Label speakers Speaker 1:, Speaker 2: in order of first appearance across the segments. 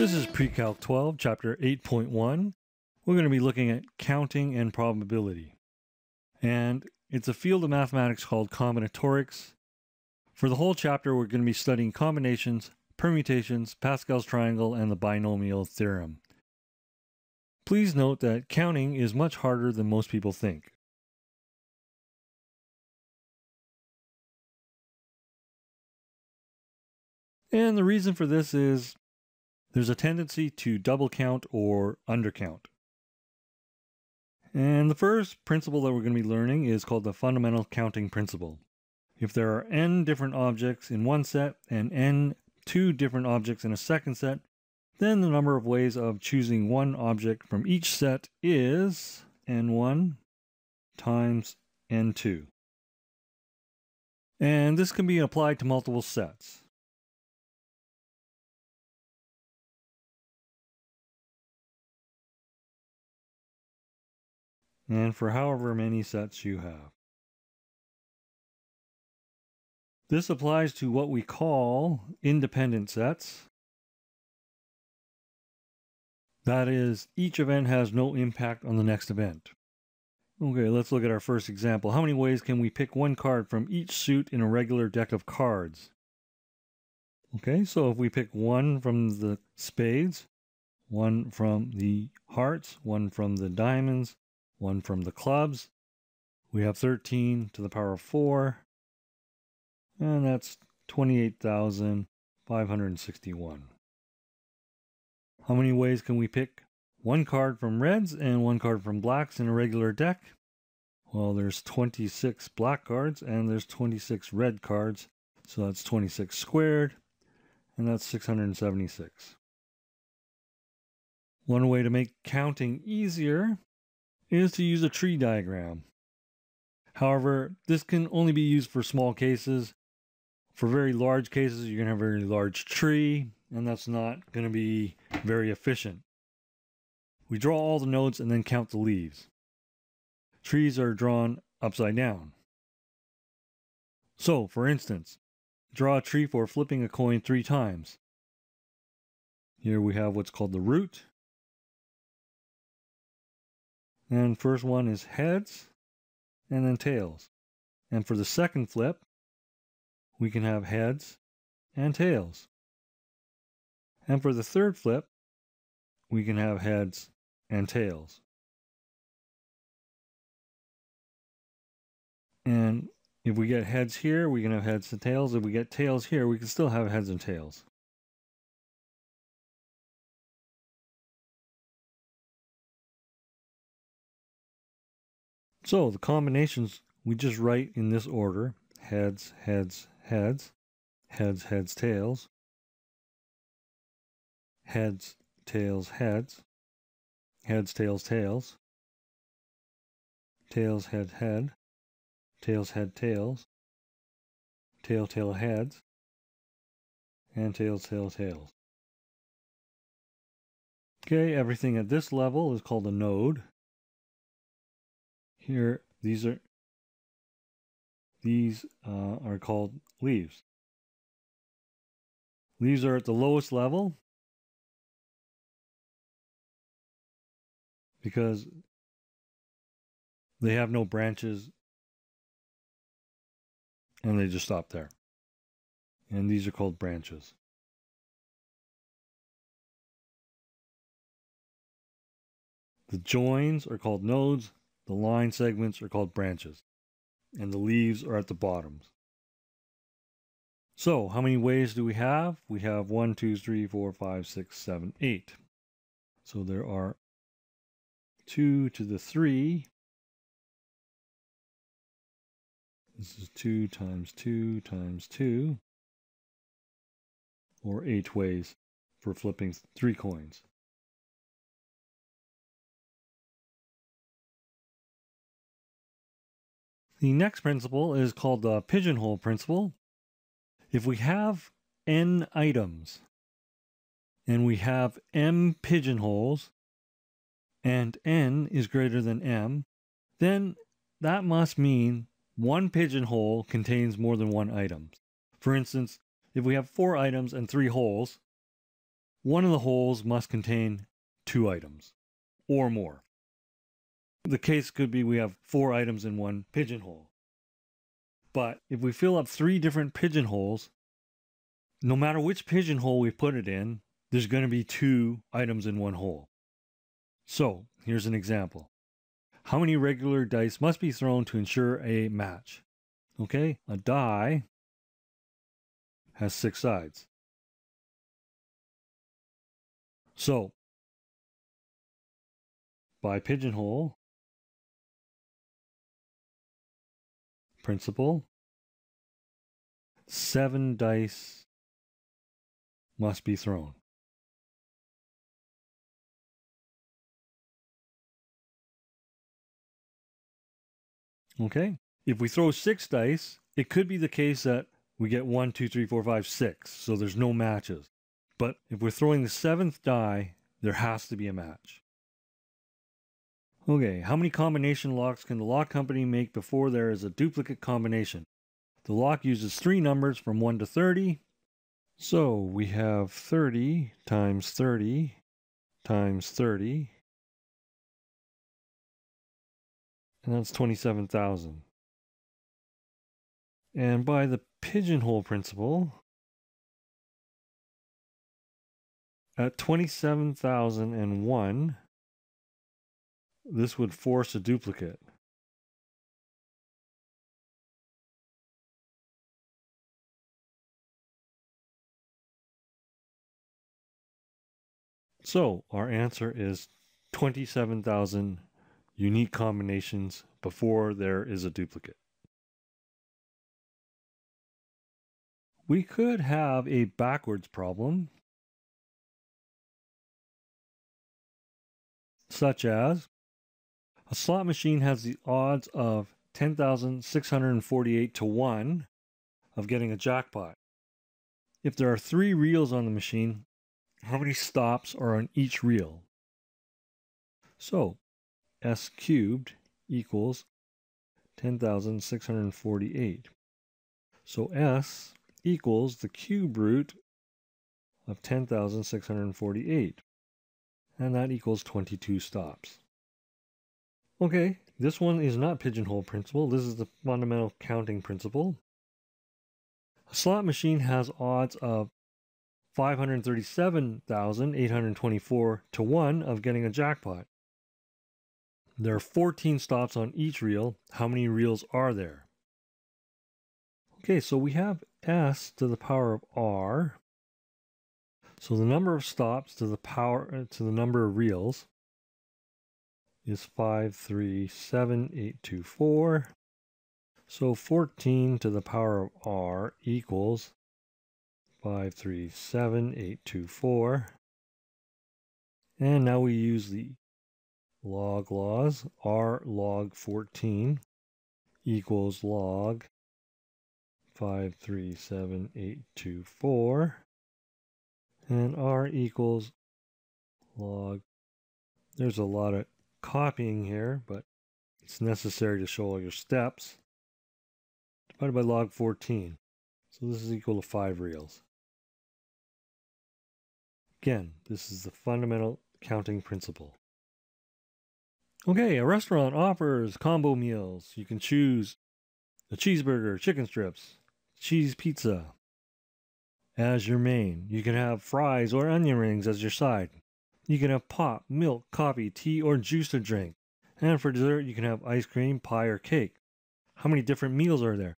Speaker 1: This is Pre-Calc 12, Chapter 8.1. We're going to be looking at counting and probability. And it's a field of mathematics called combinatorics. For the whole chapter, we're going to be studying combinations, permutations, Pascal's triangle, and the binomial theorem. Please note that counting is much harder than most people think. And the reason for this is there's a tendency to double count or undercount. And the first principle that we're going to be learning is called the fundamental counting principle. If there are n different objects in one set and n2 different objects in a second set, then the number of ways of choosing one object from each set is n1 times n2. And this can be applied to multiple sets. And for however many sets you have. This applies to what we call independent sets. That is, each event has no impact on the next event. Okay, let's look at our first example. How many ways can we pick one card from each suit in a regular deck of cards? Okay, so if we pick one from the spades, one from the hearts, one from the diamonds, one from the clubs, we have 13 to the power of 4, and that's 28,561. How many ways can we pick one card from reds and one card from blacks in a regular deck? Well, there's 26 black cards and there's 26 red cards, so that's 26 squared, and that's 676. One way to make counting easier is to use a tree diagram. However, this can only be used for small cases. For very large cases, you're going to have a very large tree, and that's not going to be very efficient. We draw all the nodes and then count the leaves. Trees are drawn upside down. So, for instance, draw a tree for flipping a coin 3 times. Here we have what's called the root. And first one is heads, and then tails. And for the second flip, we can have heads and tails. And for the third flip, we can have heads and tails. And if we get heads here, we can have heads and tails. If we get tails here, we can still have heads and tails. So the combinations we just write in this order: heads, heads, heads, heads, heads, tails, heads, tails, heads, heads, tails, tails, tails, head, head, tails, head, tails, tail, tail, heads, and tails, tail, tails. Okay, everything at this level is called a node. Here, these are called leaves. Leaves are at the lowest level because they have no branches and they just stop there. And these are called branches. The joins are called nodes. The line segments are called branches, and the leaves are at the bottoms. So, how many ways do we have? We have 1, 2, 3, 4, 5, 6, 7, 8. So there are 2 to the 3. This is 2 times 2 times 2, or 8 ways for flipping 3 coins. The next principle is called the pigeonhole principle. If we have n items and we have m pigeonholes and n is greater than m, then that must mean one pigeonhole contains more than one item. For instance, if we have 4 items and 3 holes, one of the holes must contain 2 items or more. The case could be we have 4 items in one pigeonhole. But if we fill up 3 different pigeonholes, no matter which pigeonhole we put it in, there's going to be 2 items in one hole. So here's an example. How many regular dice must be thrown to ensure a match? Okay, a die has 6 sides. So, by pigeonhole principle, 7 dice must be thrown. Okay, if we throw 6 dice, it could be the case that we get 1, 2, 3, 4, 5, 6, so there's no matches. But if we're throwing the 7th die, there has to be a match. Okay, how many combination locks can the lock company make before there is a duplicate combination? The lock uses 3 numbers from 1 to 30. So we have 30 times 30 times 30. And that's 27,000. And by the pigeonhole principle, at 27,001, this would force a duplicate. So our answer is 27,000 unique combinations before there is a duplicate. We could have a backwards problem, such as a slot machine has the odds of 10,648 to 1 of getting a jackpot. If there are 3 reels on the machine, how many stops are on each reel? So, S cubed equals 10,648. So S equals the cube root of 10,648. And that equals 22 stops. Okay, this one is not pigeonhole principle. This is the fundamental counting principle. A slot machine has odds of 537,824 to 1 of getting a jackpot. There are 14 stops on each reel. How many reels are there? Okay, so we have S to the power of R. So the number of stops to the number of reels is 537,824. So 14 to the power of R equals 537,824. And now we use the log laws. R log 14 equals log 537,824. And R equals log. There's a lot of copying here, but it's necessary to show all your steps. Divided by log 14. So this is equal to 5 reels. Again, this is the fundamental counting principle. Okay, a restaurant offers combo meals. You can choose a cheeseburger, chicken strips, cheese pizza as your main. You can have fries or onion rings as your side. You can have pop, milk, coffee, tea, or juice to drink. And for dessert, you can have ice cream, pie, or cake. How many different meals are there?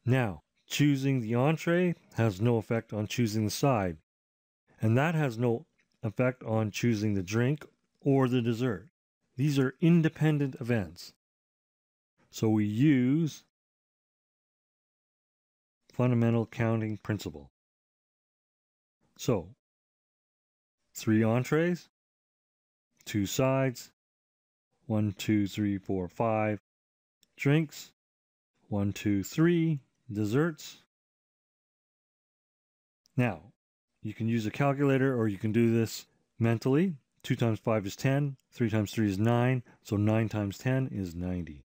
Speaker 1: Now, choosing the entree has no effect on choosing the side. And that has no effect on choosing the drink or the dessert. These are independent events. So we use fundamental counting principle. So, 3 entrees, 2 sides, 1, 2, 3, 4, 5 drinks, 1, 2, 3 desserts. Now, you can use a calculator or you can do this mentally. 2 times 5 is 10, 3 times 3 is 9, so 9 times 10 is 90.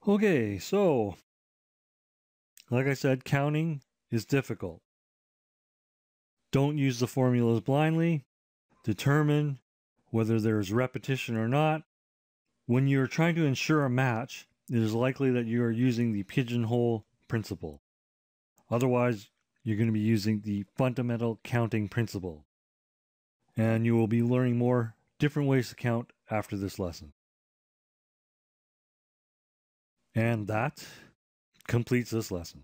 Speaker 1: Okay, so like I said, counting is difficult. Don't use the formulas blindly. Determine whether there's repetition or not. When you're trying to ensure a match, it is likely that you are using the pigeonhole principle. Otherwise, you're going to be using the fundamental counting principle. And you will be learning more different ways to count after this lesson. And that completes this lesson.